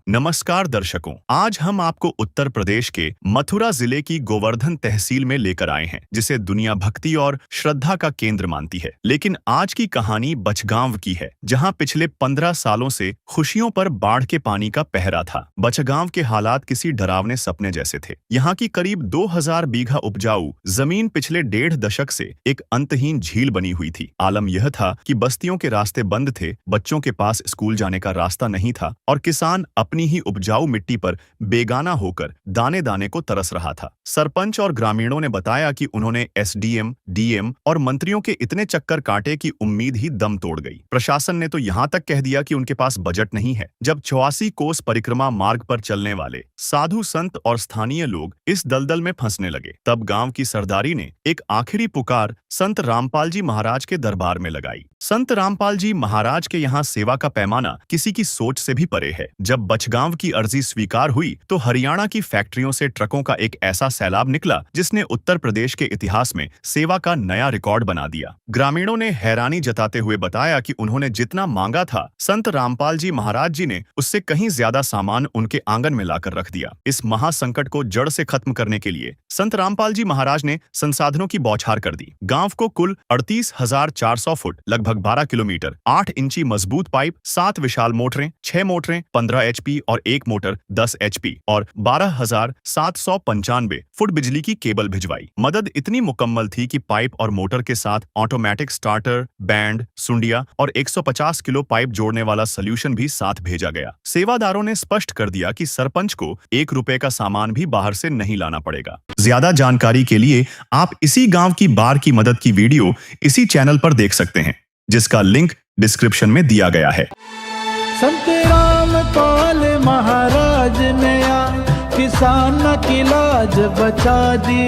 नमस्कार दर्शकों, आज हम आपको उत्तर प्रदेश के मथुरा जिले की गोवर्धन तहसील में लेकर आए हैं, जिसे दुनिया भक्ति और श्रद्धा का केंद्र मानती है। लेकिन आज की कहानी बछगांव की है, जहां पिछले 15 सालों से खुशियों पर बाढ़ के पानी का पहरा था। बछगांव के हालात किसी डरावने सपने जैसे थे। यहाँ की करीब 2000 बीघा उपजाऊ जमीन पिछले 1.5 दशक से एक अंतहीन झील बनी हुई थी। आलम यह था कि बस्तियों के रास्ते बंद थे, बच्चों के पास स्कूल जाने का रास्ता नहीं था और किसान अपनी ही उपजाऊ मिट्टी पर बेगाना होकर दाने दाने को तरस रहा था। सरपंच और ग्रामीणों ने बताया कि उन्होंने एसडीएम, डीएम और मंत्रियों के इतने चक्कर काटे कि उम्मीद ही दम तोड़ गई। प्रशासन ने तो यहाँ तक कह दिया कि उनके पास बजट नहीं है। जब 84 कोस परिक्रमा मार्ग पर चलने वाले साधु संत और स्थानीय लोग इस दलदल में फंसने लगे, तब गांव की सरदारी ने एक आखिरी पुकार संत रामपाल जी महाराज के दरबार में लगाई। संत रामपाल जी महाराज के यहाँ सेवा का पैमाना किसी की सोच से भी परे है। जब बछगांव की अर्जी स्वीकार हुई तो हरियाणा की फैक्ट्रियों से ट्रकों का एक ऐसा सैलाब निकला जिसने उत्तर प्रदेश के इतिहास में सेवा का नया रिकॉर्ड बना दिया। ग्रामीणों ने हैरानी जताते हुए बताया कि उन्होंने जितना मांगा था, संत रामपाल जी महाराज जी ने उससे कहीं ज्यादा सामान उनके आंगन में लाकर रख दिया। इस महासंकट को जड़ से खत्म करने के लिए संत रामपाल जी महाराज ने संसाधनों की बौछार कर दी। गांव को कुल 38,400 फुट लगभग 12 किलोमीटर 8 इंची मजबूत पाइप, 7 विशाल मोटरें, 6 मोटरें 15 एचपी और 1 मोटर 10 एचपी और 12,795 फुट बिजली की केबल भिजवाई। मदद इतनी मुकम्मल थी कि पाइप और मोटर के साथ ऑटोमेटिक स्टार्टर, बैंड, सुंडिया और 150 किलो पाइप जोड़ने वाला सॉल्यूशन भी साथ भेजा गया। सेवादारों ने स्पष्ट कर दिया कि सरपंच को 1 रुपए का सामान भी बाहर से नहीं लाना पड़ेगा। ज्यादा जानकारी के लिए आप इसी गांव की बाढ़ की मदद की वीडियो इसी चैनल पर देख सकते हैं, जिसका लिंक डिस्क्रिप्शन में दिया गया है। संत रामपाल महाराज नया किसान की लाज बचा दी।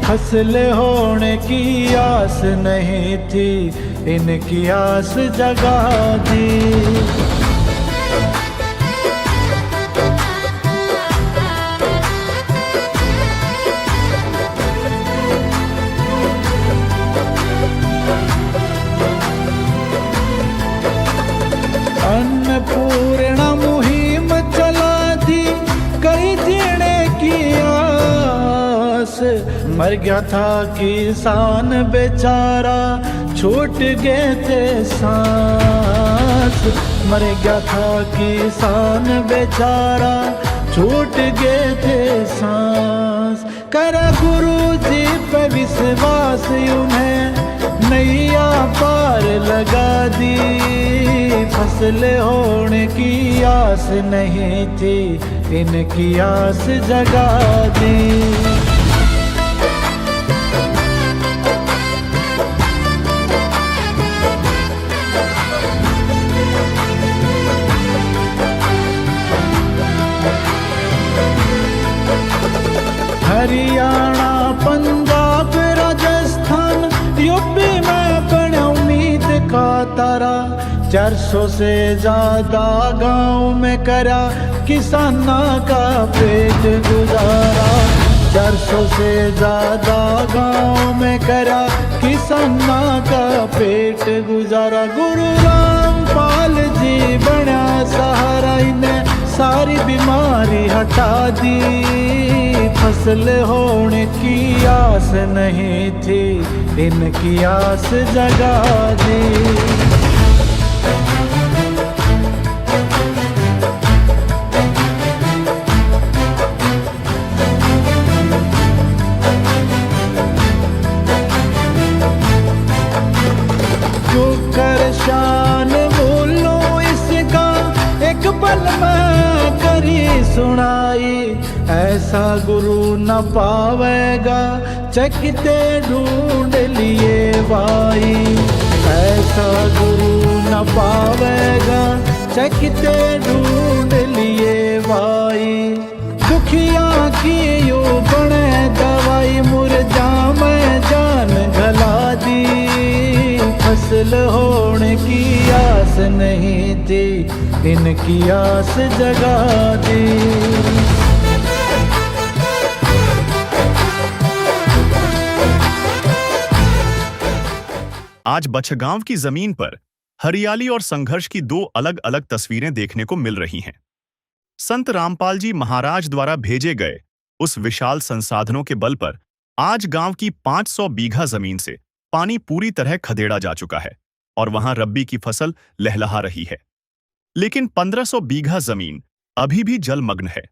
फसल होने की आस नहीं थी, इनकी आस जगा दी। अन्नपूर्णा मुहिम चला दी, कई जीने की आस। मर गया था किसान बेचारा, छूट गए थे सांस। मर गया था किसान बेचारा, छूट गए थे सांस। कर गुरु जी पे विश्वास, उन्हें नैया पार लगा दी। फसल होने की आस नहीं थी, इनकी आस जगा दी। हरियाणा, पंजाब, राजस्थान, यूपी में बड़ा उम्मीद का तारा। 400 से ज्यादा गांव में करा किसाना का पेट गुजारा। 400 से ज्यादा गांव में करा किसाना का पेट गुजारा। गुरु रामपाल जी बना सहारा, इन्हें सारी बीमारी हटा दी। फसल होने की आस नहीं थी, इनकी आस जगा दी। शान बोलो इसका एक पल में करी सुनाई। ऐसा गुरु न पावेगा, चकते ढूंढ लिए भाई। ऐसा गुरु न पावेगा, चकते ढूंढ लिए भाई। दुखिया की यो बने दवाई, मुरझा में जान गला दी। फसल होने की आस नहीं थी, इनकी आस जगा दी। आज बछगांव की जमीन पर हरियाली और संघर्ष की 2 अलग अलग तस्वीरें देखने को मिल रही हैं। संत रामपाल जी महाराज द्वारा भेजे गए उस विशाल संसाधनों के बल पर आज गांव की 500 बीघा जमीन से पानी पूरी तरह खदेड़ा जा चुका है और वहां रब्बी की फसल लहलहा रही है। लेकिन 1500 बीघा जमीन अभी भी जलमग्न है।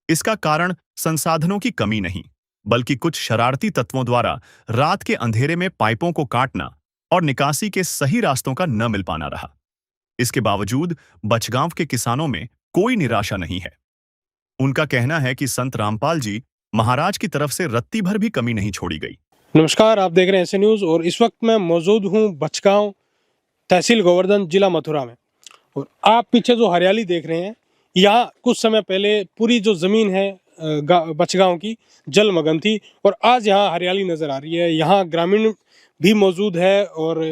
इसका कारण संसाधनों की कमी नहीं, बल्कि कुछ शरारती तत्वों द्वारा रात के अंधेरे में पाइपों को काटना और निकासी के सही रास्तों का न मिल पाना रहा। इसके बावजूद बछगांव के किसानों में कोई निराशा नहीं है। उनका कहना है कि संत रामपाल जी महाराज की तरफ से रत्ती भर भी कमी नहीं छोड़ी गई। नमस्कार, आप देख रहे हैं ऐसे न्यूज़ और इस वक्त मैं मौजूद हूं बछगांव, तहसील गोवर्धन, जिला मथुरा में। और आप पीछे जो हरियाली देख रहे हैं, यहाँ कुछ समय पहले पूरी जो ज़मीन है बछगांव की जलमग्न थी और आज यहाँ हरियाली नज़र आ रही है। यहाँ ग्रामीण भी मौजूद है और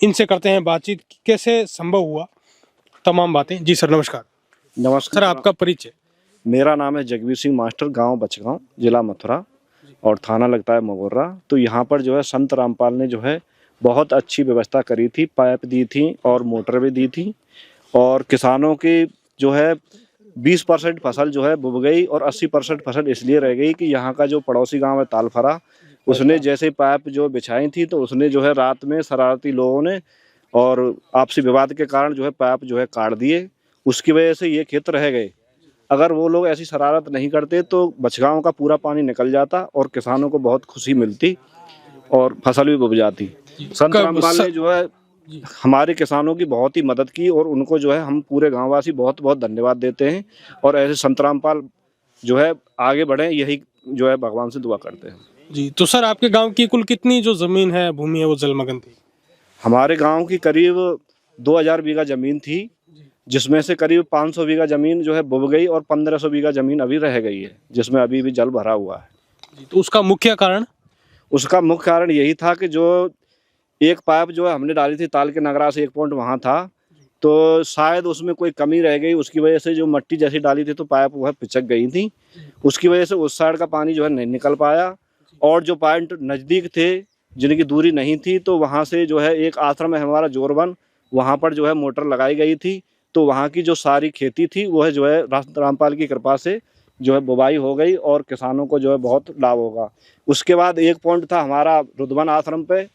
इनसे करते हैं बातचीत, कैसे संभव हुआ तमाम बातें। जी सर, नमस्कार। नमस्कार सर, आपका परिचय। मेरा नाम है जगवीर सिंह मास्टर, गांव बछगांव, जिला मथुरा और थाना लगता है मगोर्रा। तो यहाँ पर जो है संत रामपाल ने जो है बहुत अच्छी व्यवस्था करी थी, पाइप दी थी और मोटर भी दी थी और किसानों की जो है 20% फसल जो है बुब गई और 80% फसल इसलिए रह गई कि यहाँ का जो पड़ोसी गांव है तालफरा, उसने जैसे पाइप जो बिछाई थी तो उसने जो है रात में शरारती लोगों ने और आपसी विवाद के कारण जो है पाइप जो है काट दिए। उसकी वजह से ये खेत रह गए। अगर वो लोग ऐसी शरारत नहीं करते तो बछगांव का पूरा पानी निकल जाता और किसानों को बहुत खुशी मिलती और फसल भी बुब जाती। संत रामपाल ने जो है हमारे किसानों की बहुत ही मदद की और उनको जो है हम पूरे गांववासी बहुत बहुत धन्यवाद देते हैं और ऐसे संत रामपाल जो है आगे बढ़े, यही जो है भगवान से दुआ करते हैं। जी, तो सर आपके गांव की कुल कितनी जो ज़मीन है, भूमि है, वो जलमग्न थी? हमारे गांव की करीब 2000 बीघा ज़मीन थी, जिसमें से करीब 500 बीघा ज़मीन जो है बुब गई और 1500 बीघा ज़मीन अभी रह गई है, जिसमें अभी भी जल भरा हुआ है। जी, तो उसका मुख्य कारण? उसका मुख्य कारण यही था कि जो एक पाइप जो है हमने डाली थी ताल के नगरा से, एक पॉइंट वहाँ था, तो शायद उसमें कोई कमी रह गई। उसकी वजह से जो मट्टी जैसी डाली थी तो पाइप वह पिचक गई थी। उसकी वजह से उस साइड का पानी जो है नहीं निकल पाया और जो पॉइंट नज़दीक थे जिनकी दूरी नहीं थी तो वहाँ से जो है एक आश्रम है हमारा जोरबन, वहाँ पर जो है मोटर लगाई गई थी। तो वहाँ की जो सारी खेती थी वो है जो है रामपाल की कृपा से जो है बुवाई हो गई और किसानों को जो है बहुत लाभ होगा। उसके बाद एक पॉइंट था हमारा रुद्रवन आश्रम पे,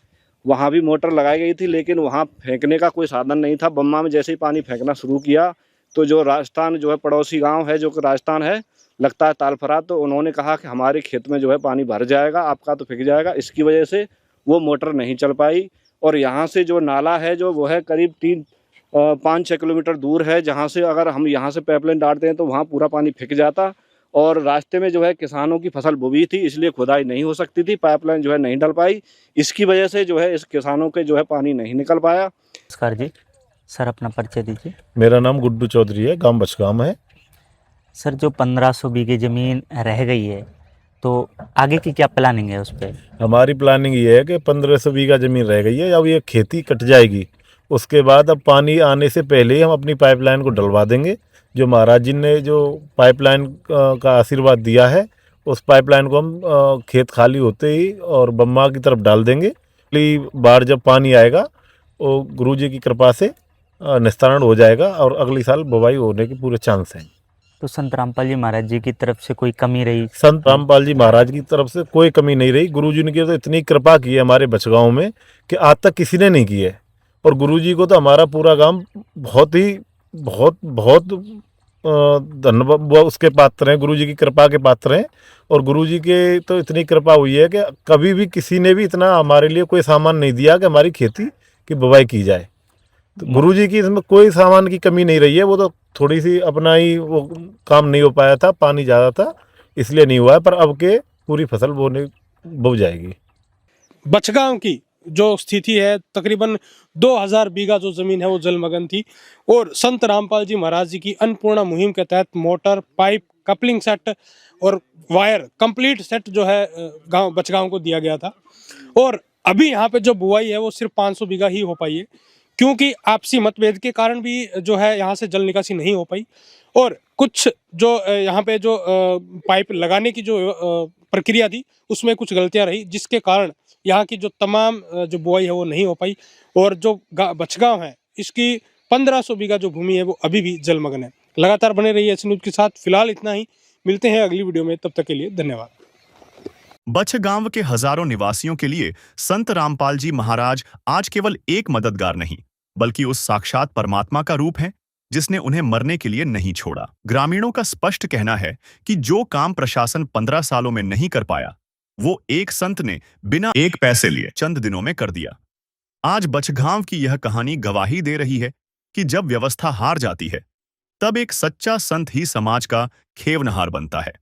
वहाँ भी मोटर लगाई गई थी लेकिन वहाँ फेंकने का कोई साधन नहीं था। बम्मा में जैसे ही पानी फेंकना शुरू किया तो जो राजस्थान जो है पड़ोसी गांव है, जो कि राजस्थान है लगता है तालफरा, तो उन्होंने कहा कि हमारे खेत में जो है पानी भर जाएगा, आपका तो फेंक जाएगा। इसकी वजह से वो मोटर नहीं चल पाई और यहाँ से जो नाला है जो वो है करीब 5-6 किलोमीटर दूर है, जहाँ से अगर हम यहाँ से पाइपलाइन डालते हैं तो वहाँ पूरा पानी फेंक जाता और रास्ते में जो है किसानों की फसल बुबी थी, इसलिए खुदाई नहीं हो सकती थी, पाइपलाइन जो है नहीं डल पाई। इसकी वजह से जो है इस किसानों के जो है पानी नहीं निकल पाया। नमस्कार जी, सर अपना परिचय दीजिए। मेरा नाम गुड्डू चौधरी है, गांव बछगांव है। सर, जो 1500 बीघे ज़मीन रह गई है तो आगे की क्या प्लानिंग है उस पर? हमारी प्लानिंग ये है कि 1500 बीघा ज़मीन रह गई है, अब ये खेती कट जाएगी। उसके बाद अब पानी आने से पहले ही हम अपनी पाइपलाइन को डलवा देंगे। जो महाराज जी ने जो पाइपलाइन का आशीर्वाद दिया है उस पाइपलाइन को हम खेत खाली होते ही और बम्मा की तरफ डाल देंगे। अगली बार जब पानी आएगा वो गुरु जी की कृपा से निस्तारण हो जाएगा और अगली साल बुवाई होने के पूरे चांस हैं। तो संत रामपाल जी महाराज जी की तरफ से कोई कमी रही? संत रामपाल जी महाराज की तरफ से कोई कमी नहीं रही। गुरुजी ने तो इतनी कृपा की है हमारे बछगांव में कि आज तक किसी ने नहीं की है और गुरुजी को तो हमारा पूरा गांव बहुत धन्यवाद उसके पात्र हैं, गुरुजी की कृपा के पात्र हैं। और गुरुजी के तो इतनी कृपा हुई है कि कभी भी किसी ने भी इतना हमारे लिए कोई सामान नहीं दिया कि हमारी खेती की बुवाई की जाए। तो गुरुजी की इसमें कोई सामान की कमी नहीं रही है। वो तो थोड़ी सी अपना ही वो काम नहीं हो पाया था, पानी ज़्यादा था इसलिए नहीं हुआ है, पर अब के पूरी फसल बो जाएगी। बछगांव की जो स्थिति है, तकरीबन 2000 बीघा जो ज़मीन है वो जलमग्न थी और संत रामपाल जी महाराज जी की अन्नपूर्णा मुहिम के तहत मोटर, पाइप, कपलिंग सेट और वायर कंप्लीट सेट जो है गांव बछगांव को दिया गया था। और अभी यहाँ पे जो बुआई है वो सिर्फ 500 बीघा ही हो पाई है, क्योंकि आपसी मतभेद के कारण भी जो है यहाँ से जल निकासी नहीं हो पाई और कुछ जो यहाँ पे जो पाइप लगाने की जो प्रक्रिया थी उसमें कुछ गलतियाँ रही, जिसके कारण यहाँ की जो तमाम जो बुआई है वो नहीं हो पाई और जो बछगांव है इसकी 1500 बीघा जो भूमि है वो अभी भी जलमग्न है। लगातार बने रहिए एस न्यूज के साथ। फिलहाल इतना ही, मिलते हैं अगली वीडियो में, तब तक के लिए धन्यवाद। बछगांव के हजारों निवासियों के लिए संत रामपाल जी महाराज आज केवल एक मददगार नहीं, बल्कि उस साक्षात परमात्मा का रूप है जिसने उन्हें मरने के लिए नहीं छोड़ा। ग्रामीणों का स्पष्ट कहना है कि जो काम प्रशासन 15 सालों में नहीं कर पाया, वो एक संत ने बिना एक पैसे लिए चंद दिनों में कर दिया। आज बछगांव की यह कहानी गवाही दे रही है कि जब व्यवस्था हार जाती है, तब एक सच्चा संत ही समाज का खेवनहार बनता है।